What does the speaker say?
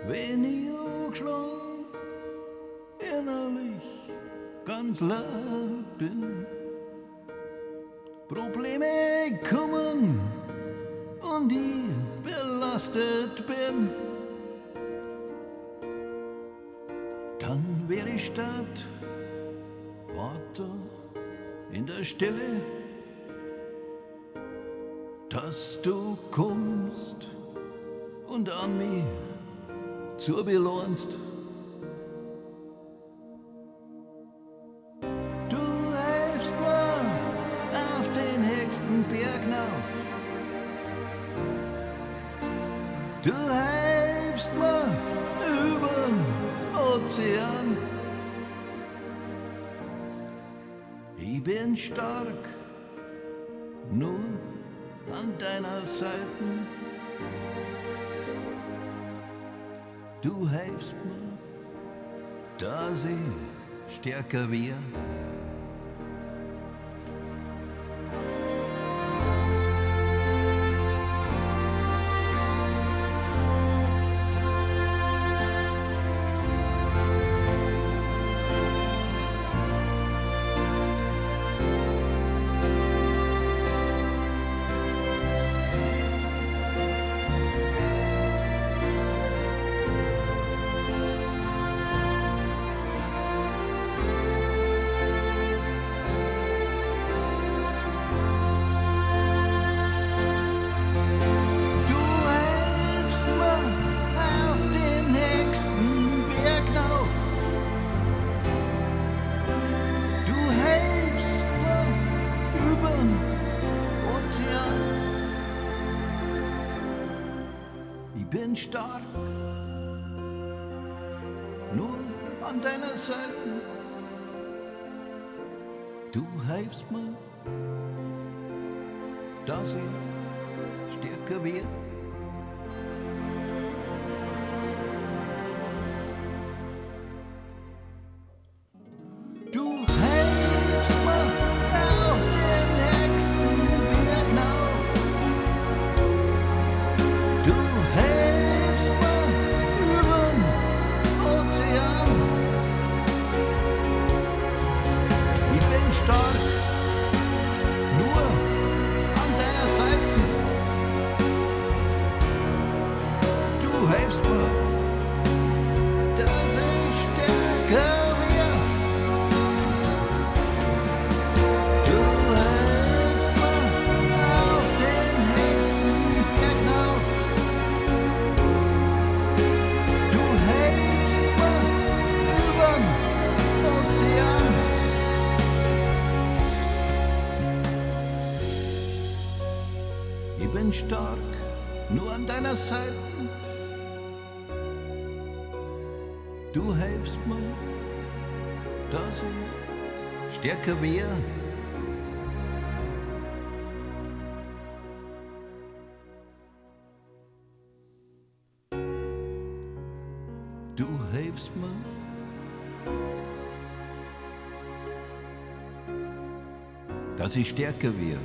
wenn ich angeschlagen, innerlich ganz laut bin. Probleme kommen und ich belastet bin. Dann wär ich statt, warte in der Stille, dass du kommst und an mich zur belohnst. Du hilfst mir auf den höchsten Berg hinauf. Du hilfst mir übern Ozean. Ich bin stark, nur an deiner Seite. Du hilfst mir, dass ich stärker wär. Ich bin stark, nur an deiner Seite. Du hilfst mir, dass ich stärker wär. Du hilfst mir auf den nächsten Berg hinauf. Du hilfst mir übern Ozean. Ich bin stark, nur an deiner Seite. Du hilfst mir, dass ich stärker wär. Du hilfst mir auf den höchsten Berg hinauf. Du hilfst mir übern Ozean. Ich bin stark, nur an deiner Seite. Du hilfst mir, dass ich stärker wär. Du hilfst mir, dass ich stärker wär.